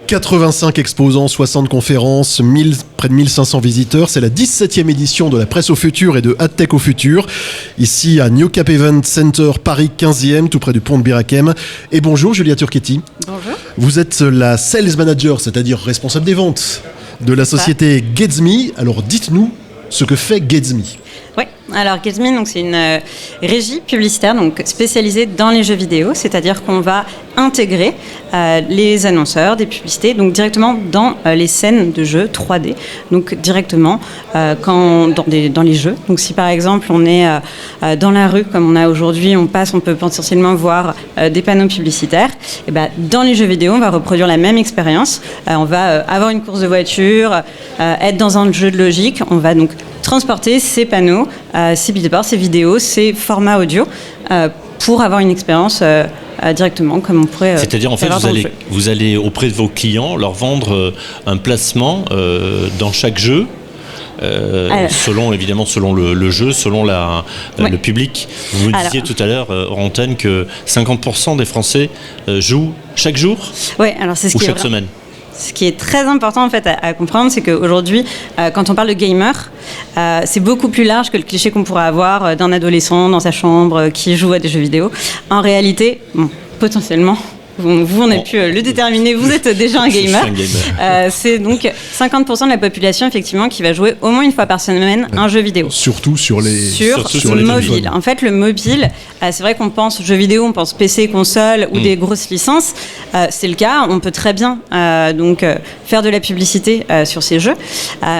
85 exposants, 60 conférences, près de 1500 visiteurs. C'est la 17e édition de la Presse au futur et de AdTech au futur. Ici à New Cap Event Center, Paris 15e, tout près du pont de Bir Hakeim. Et bonjour Julia Turchetti. Bonjour. Vous êtes la Sales Manager, c'est-à-dire responsable des ventes de la société GetsMe. Alors dites-nous ce que fait GetsMe. Oui, alors GetsMe, donc c'est une régie publicitaire donc spécialisée dans les jeux vidéo, c'est-à-dire qu'on va intégrer les annonceurs des publicités donc directement dans les scènes de jeux 3D, donc directement dans les jeux. Donc si par exemple on est dans la rue comme on a aujourd'hui, on peut potentiellement voir des panneaux publicitaires. Et ben dans les jeux vidéo, on va reproduire la même expérience. On va avoir une course de voiture, être dans un jeu de logique. On va donc transporter ces panneaux, ces billboards, ces vidéos, ces formats audio pour avoir une expérience directement comme on pourrait. C'est-à-dire en fait vous allez auprès de vos clients leur vendre un placement dans chaque jeu. Selon le jeu, selon le public. Vous me disiez tout à l'heure hors antenne que 50% des Français jouent chaque jour. Oui, alors c'est ce ou chaque semaine. Ce qui est très important en fait à comprendre, c'est qu'aujourd'hui, quand on parle de gamer, c'est beaucoup plus large que le cliché qu'on pourrait avoir d'un adolescent dans sa chambre qui joue à des jeux vidéo. En réalité, potentiellement, vous on a pu le déterminer, vous êtes déjà un gamer. C'est donc 50% de la population effectivement qui va jouer au moins une fois par semaine un jeu vidéo. Surtout sur les mobiles. En fait, le mobile, c'est vrai qu'on pense jeux vidéo, on pense PC, console ou des grosses licences. C'est le cas, on peut très bien faire de la publicité sur ces jeux.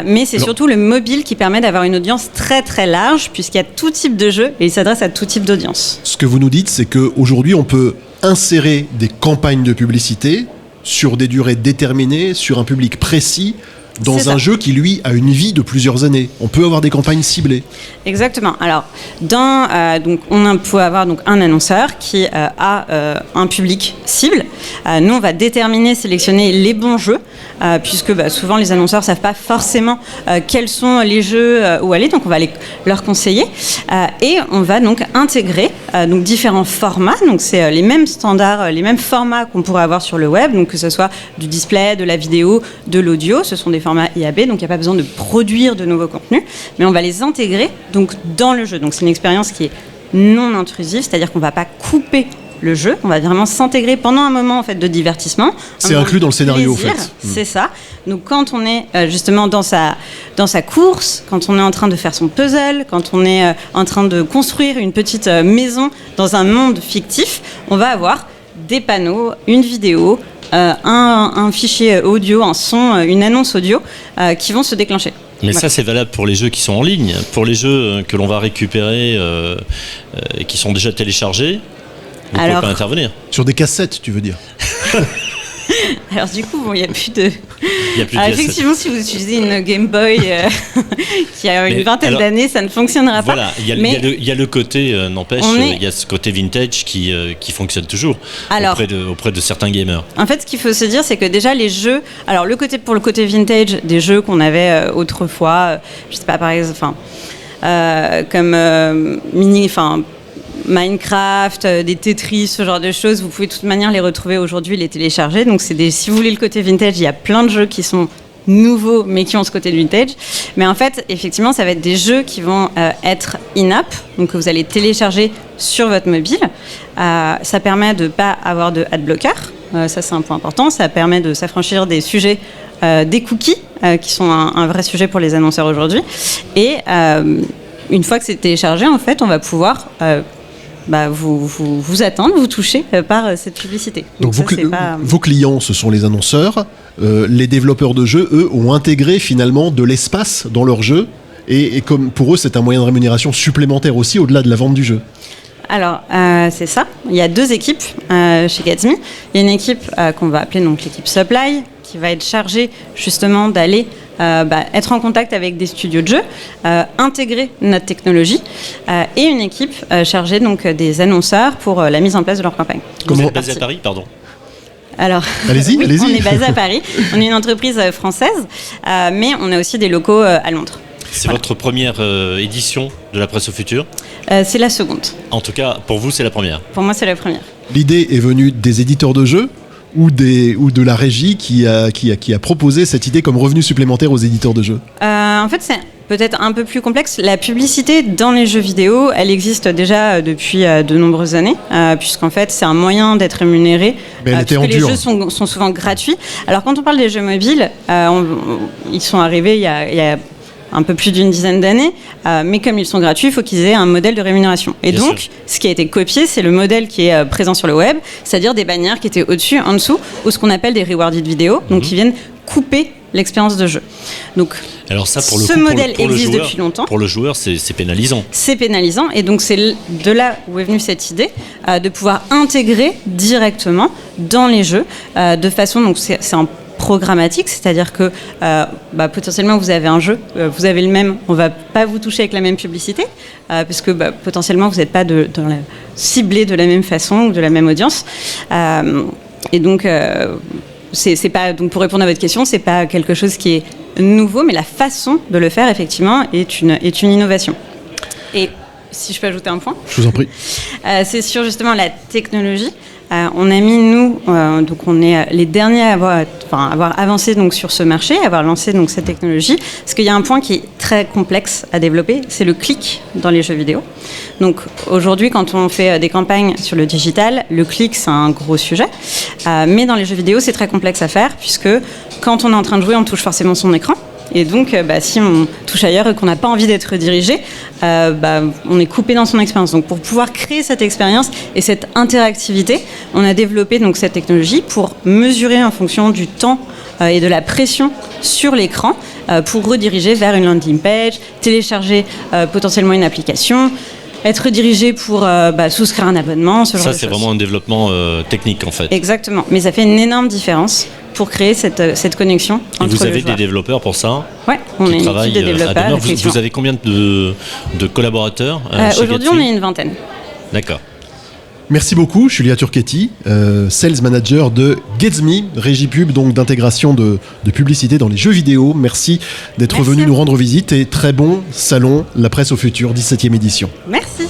Mais c'est surtout le mobile qui permet d'avoir une audience très très large puisqu'il y a tout type de jeux et il s'adresse à tout type d'audience. Ce que vous nous dites, c'est qu'aujourd'hui, on peut insérer des campagnes de publicité sur des durées déterminées, sur un public précis, dans un jeu qui, lui, a une vie de plusieurs années. On peut avoir des campagnes ciblées. Exactement. Alors, on peut avoir donc, un annonceur qui a un public cible. Nous, on va sélectionner les bons jeux, puisque souvent, les annonceurs ne savent pas forcément quels sont les jeux où aller. Donc, on va leur conseiller. Et on va donc intégrer différents formats. Donc, c'est les mêmes standards, les mêmes formats qu'on pourrait avoir sur le web. Donc, que ce soit du display, de la vidéo, de l'audio. Ce sont des formats IAB, donc il n'y a pas besoin de produire de nouveaux contenus, mais on va les intégrer donc, dans le jeu. Donc c'est une expérience qui est non intrusive, c'est-à-dire qu'on ne va pas couper le jeu, on va vraiment s'intégrer pendant un moment en fait, de divertissement. C'est inclus dans le scénario plaisir, en fait. C'est ça. Donc quand on est justement dans sa course, quand on est en train de faire son puzzle, quand on est en train de construire une petite maison dans un monde fictif, on va avoir des panneaux, une vidéo, un fichier audio, un son, une annonce audio qui vont se déclencher. Mais ça, c'est valable pour les jeux qui sont en ligne. Pour les jeux que l'on va récupérer et qui sont déjà téléchargés, vous ne pouvez pas intervenir. Sur des cassettes, tu veux dire? Alors du coup, il n'y a plus de... effectivement, si vous utilisez une Game Boy qui a une vingtaine d'années, ça ne fonctionnera pas. Voilà, il y a le côté, n'empêche, il y a ce côté vintage qui fonctionne toujours auprès de certains gamers. En fait, ce qu'il faut se dire, c'est que déjà les jeux... Alors, pour le côté vintage, des jeux qu'on avait autrefois, je ne sais pas, par exemple, comme Minecraft, des Tetris, ce genre de choses, vous pouvez de toute manière les retrouver aujourd'hui, les télécharger. Donc si vous voulez le côté vintage, il y a plein de jeux qui sont nouveaux mais qui ont ce côté de vintage. Mais en fait, effectivement, ça va être des jeux qui vont être in-app, donc que vous allez télécharger sur votre mobile. Ça permet de ne pas avoir de adblocker, ça c'est un point important. Ça permet de s'affranchir des sujets, des cookies, qui sont un vrai sujet pour les annonceurs aujourd'hui. Et une fois que c'est téléchargé, en fait, on va pouvoir... vous attendre, vous toucher par cette publicité. Donc vos clients, ce sont les annonceurs. Les développeurs de jeux, eux, ont intégré finalement de l'espace dans leur jeu. Et comme pour eux, c'est un moyen de rémunération supplémentaire aussi, au-delà de la vente du jeu. Alors, c'est ça. Il y a deux équipes chez GetsMe. Il y a une équipe qu'on va appeler donc, l'équipe Supply, qui va être chargée justement d'aller être en contact avec des studios de jeux, intégrer notre technologie, et une équipe chargée donc, des annonceurs pour la mise en place de leur campagne. Vous êtes basé à Paris, pardon? Alors, allez-y. On est basé à Paris. On est une entreprise française, mais on a aussi des locaux à Londres. C'est votre première édition de la Presse au futur? C'est la seconde. En tout cas, pour vous, c'est la première? Pour moi, c'est la première. L'idée est venue des éditeurs de jeux ou de la régie qui a proposé cette idée comme revenu supplémentaire aux éditeurs de jeux? En fait, c'est peut-être un peu plus complexe. La publicité dans les jeux vidéo, elle existe déjà depuis de nombreuses années, puisqu'en fait, c'est un moyen d'être rémunéré, puisque les jeux sont souvent gratuits. Alors, quand on parle des jeux mobiles, ils sont arrivés il y a un peu plus d'une dizaine d'années, mais comme ils sont gratuits, il faut qu'ils aient un modèle de rémunération. Et bien donc, sûr. Ce qui a été copié, c'est le modèle qui est présent sur le web, c'est-à-dire des bannières qui étaient au-dessus, en dessous, ou ce qu'on appelle des rewarded vidéos, donc qui viennent couper l'expérience de jeu. Donc, alors ça, pour le ce coup, modèle pour existe joueur, depuis longtemps. Pour le joueur, c'est pénalisant. C'est pénalisant, et donc c'est de là où est venue cette idée de pouvoir intégrer directement dans les jeux, de façon, donc c'est un programmatique, c'est-à-dire que potentiellement vous avez un jeu, vous avez le même, on va pas vous toucher avec la même publicité, parce que potentiellement vous n'êtes pas ciblé de la même façon ou de la même audience, et donc c'est pas, donc pour répondre à votre question, c'est pas quelque chose qui est nouveau, mais la façon de le faire effectivement est une innovation. Et si je peux ajouter un point, je vous en prie. C'est sur justement la technologie. On a mis, nous, donc on est les derniers à avoir avancé donc, sur ce marché, avoir lancé donc, cette technologie, parce qu'il y a un point qui est très complexe à développer, c'est le clic dans les jeux vidéo. Donc aujourd'hui, quand on fait des campagnes sur le digital, le clic, c'est un gros sujet, mais dans les jeux vidéo, c'est très complexe à faire, puisque quand on est en train de jouer, on touche forcément son écran. Et donc, si on touche ailleurs et qu'on n'a pas envie d'être redirigé, on est coupé dans son expérience. Donc, pour pouvoir créer cette expérience et cette interactivité, on a développé donc, cette technologie pour mesurer en fonction du temps et de la pression sur l'écran pour rediriger vers une landing page, télécharger potentiellement une application, être dirigé pour souscrire un abonnement, ce genre de choses. Ça, c'est vraiment un développement technique, en fait. Exactement. Mais ça fait une énorme différence pour créer cette connexion entre les joueurs. Et vous avez des développeurs pour ça? Oui, on est une équipe de développeurs. Vous avez combien de collaborateurs Aujourd'hui, on est une vingtaine. D'accord. Merci beaucoup, Julia Turchetti, Sales Manager de Getsme, régie pub, donc d'intégration de publicité dans les jeux vidéo. Merci d'être venu nous rendre visite et très bon salon La Presse au Futur, 17e édition. Merci.